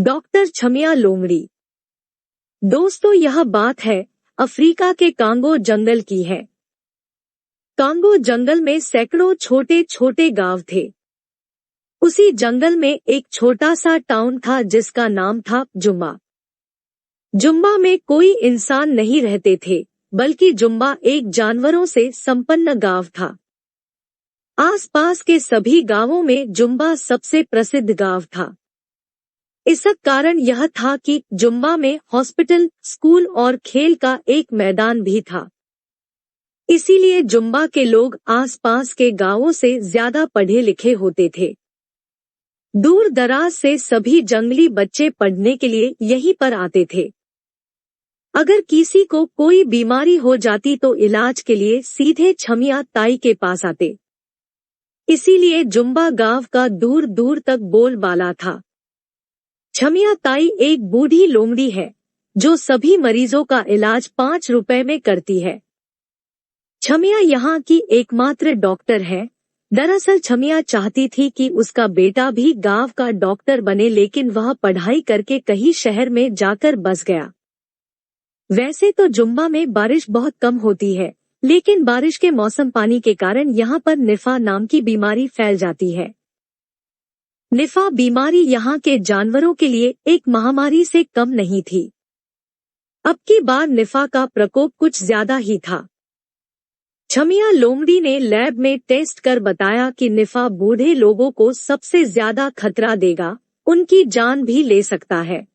Doctor छमिया लोमड़ी। दोस्तों, यह बात है अफ्रीका के कांगो जंगल की है। कांगो जंगल में सैकड़ों छोटे छोटे गांव थे। उसी जंगल में एक छोटा सा टाउन था जिसका नाम था जुम्बा। जुम्बा में कोई इंसान नहीं रहते थे, बल्कि जुम्बा एक जानवरों से संपन्न गांव था। आसपास के सभी गांवों में जुम्बा सबसे प्रसिद्ध गांव था। इसका कारण यह था कि जुम्बा में हॉस्पिटल, स्कूल और खेल का एक मैदान भी था। इसीलिए जुम्बा के लोग आसपास के गांवों से ज्यादा पढ़े लिखे होते थे। दूर दराज से सभी जंगली बच्चे पढ़ने के लिए यहीं पर आते थे। अगर किसी को कोई बीमारी हो जाती तो इलाज के लिए सीधे छमिया ताई के पास आते। इसीलिए जुम्बा गांव का दूर दूर तक बोलबाला था। छमिया ताई एक बूढ़ी लोमड़ी है जो सभी मरीजों का इलाज 5 रुपए में करती है। छमिया यहाँ की एकमात्र डॉक्टर है। दरअसल छमिया चाहती थी कि उसका बेटा भी गांव का डॉक्टर बने, लेकिन वह पढ़ाई करके कहीं शहर में जाकर बस गया। वैसे तो जुम्बा में बारिश बहुत कम होती है, लेकिन बारिश के मौसम पानी के कारण यहाँ पर निफा नाम की बीमारी फैल जाती है। निफा बीमारी यहाँ के जानवरों के लिए एक महामारी से कम नहीं थी। अब की बार निफा का प्रकोप कुछ ज्यादा ही था। छमिया लोमड़ी ने लैब में टेस्ट कर बताया कि निफा बूढ़े लोगों को सबसे ज्यादा खतरा देगा, उनकी जान भी ले सकता है।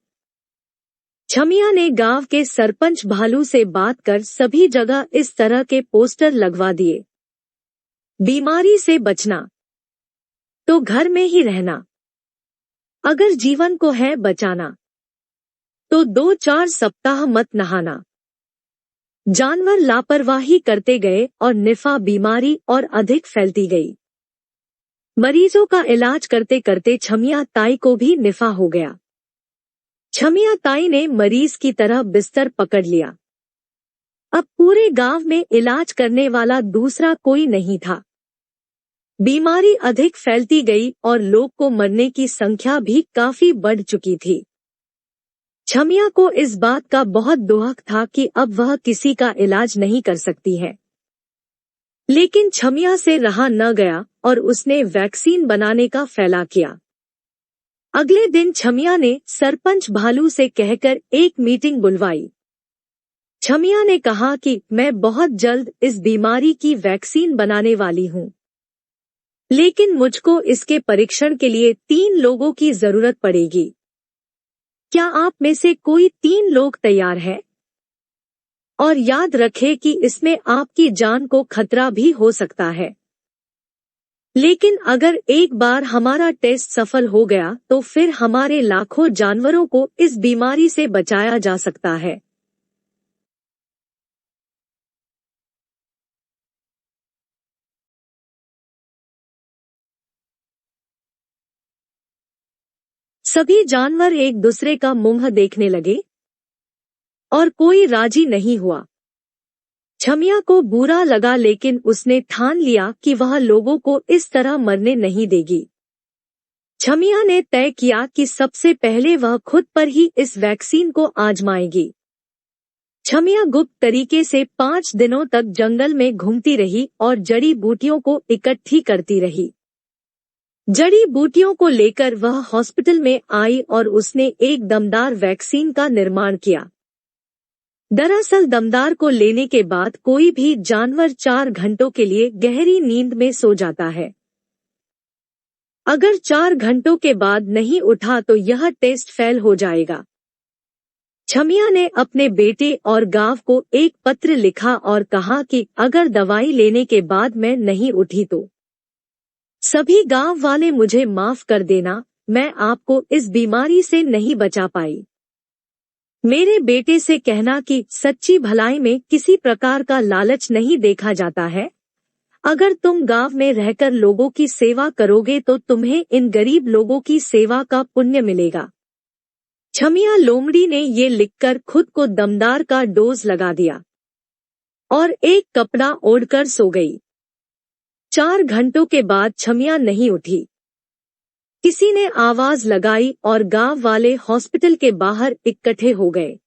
छमिया ने गांव के सरपंच भालू से बात कर सभी जगह इस तरह के पोस्टर लगवा दिए। बीमारी से बचना तो घर में ही रहना, अगर जीवन को है बचाना तो 2-4 सप्ताह मत नहाना। जानवर लापरवाही करते गए और निफा बीमारी और अधिक फैलती गई। मरीजों का इलाज करते करते छमिया ताई को भी निफा हो गया। छमिया ताई ने मरीज की तरह बिस्तर पकड़ लिया। अब पूरे गांव में इलाज करने वाला दूसरा कोई नहीं था। बीमारी अधिक फैलती गई और लोग को मरने की संख्या भी काफी बढ़ चुकी थी। छमिया को इस बात का बहुत दुख था कि अब वह किसी का इलाज नहीं कर सकती है। लेकिन छमिया से रहा न गया और उसने वैक्सीन बनाने का फैसला किया। अगले दिन छमिया ने सरपंच भालू से कहकर एक मीटिंग बुलवाई। छमिया ने कहा कि मैं बहुत जल्द इस बीमारी की वैक्सीन बनाने वाली हूँ, लेकिन मुझको इसके परीक्षण के लिए 3 लोगों की जरूरत पड़ेगी। क्या आप में से कोई 3 लोग तैयार हैं? और याद रखें कि इसमें आपकी जान को खतरा भी हो सकता है। लेकिन अगर एक बार हमारा टेस्ट सफल हो गया तो फिर हमारे लाखों जानवरों को इस बीमारी से बचाया जा सकता है। सभी जानवर एक दूसरे का मुंह देखने लगे और कोई राजी नहीं हुआ। छमिया को बुरा लगा, लेकिन उसने ठान लिया कि वह लोगों को इस तरह मरने नहीं देगी। छमिया ने तय किया कि सबसे पहले वह खुद पर ही इस वैक्सीन को आजमाएगी। छमिया गुप्त तरीके से 5 दिनों तक जंगल में घूमती रही और जड़ी बूटियों को इकट्ठी करती रही। जड़ी बूटियों को लेकर वह हॉस्पिटल में आई और उसने एक दमदार वैक्सीन का निर्माण किया। दरअसल दमदार को लेने के बाद कोई भी जानवर 4 घंटों के लिए गहरी नींद में सो जाता है। अगर 4 घंटों के बाद नहीं उठा तो यह टेस्ट फेल हो जाएगा। छमिया ने अपने बेटे और गांव को एक पत्र लिखा और कहा कि अगर दवाई लेने के बाद मैं नहीं उठी तो सभी गांव वाले मुझे माफ कर देना, मैं आपको इस बीमारी से नहीं बचा पाई। मेरे बेटे से कहना कि सच्ची भलाई में किसी प्रकार का लालच नहीं देखा जाता है। अगर तुम गांव में रहकर लोगों की सेवा करोगे तो तुम्हें इन गरीब लोगों की सेवा का पुण्य मिलेगा। छमिया लोमड़ी ने ये लिखकर खुद को दमदार का डोज लगा दिया और एक कपड़ा ओढ़कर सो गई। 4 घंटों के बाद छमिया नहीं उठी। किसी ने आवाज लगाई और गांव वाले हॉस्पिटल के बाहर इकट्ठे हो गए।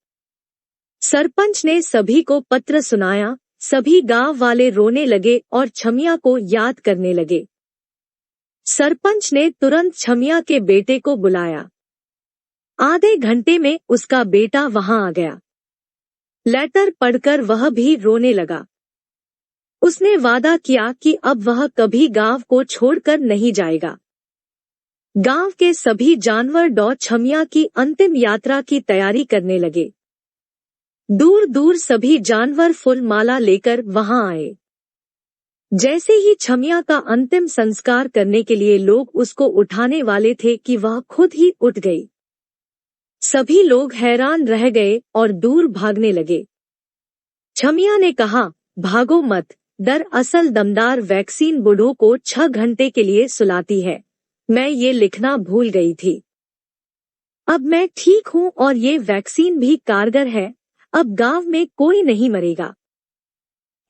सरपंच ने सभी को पत्र सुनाया। सभी गांव वाले रोने लगे और छमिया को याद करने लगे। सरपंच ने तुरंत छमिया के बेटे को बुलाया। आधे घंटे में उसका बेटा वहां आ गया। लेटर पढ़कर वह भी रोने लगा। उसने वादा किया कि अब वह कभी गांव को छोड़कर नहीं जाएगा। गांव के सभी जानवर डॉ छमिया की अंतिम यात्रा की तैयारी करने लगे। दूर दूर सभी जानवर फूल माला लेकर वहां आए। जैसे ही छमिया का अंतिम संस्कार करने के लिए लोग उसको उठाने वाले थे कि वह खुद ही उठ गई। सभी लोग हैरान रह गए और दूर भागने लगे। छमिया ने कहा, भागो मत, दरअसल दमदार वैक्सीन बूढ़ों को 6 घंटे के लिए सुलाती है। मैं ये लिखना भूल गई थी। अब मैं ठीक हूँ और ये वैक्सीन भी कारगर है। अब गांव में कोई नहीं मरेगा।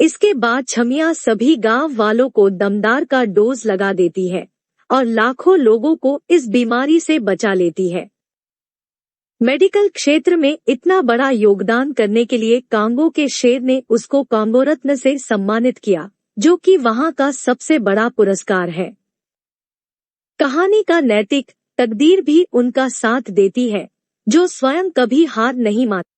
इसके बाद छमिया सभी गांव वालों को दमदार का डोज लगा देती है और लाखों लोगों को इस बीमारी से बचा लेती है। मेडिकल क्षेत्र में इतना बड़ा योगदान करने के लिए कांगो के शेर ने उसको कांगो रत्न से सम्मानित किया, जो कि वहां का सबसे बड़ा पुरस्कार है। कहानी का नैतिक तकदीर भी उनका साथ देती है, जो स्वयं कभी हार नहीं मानते।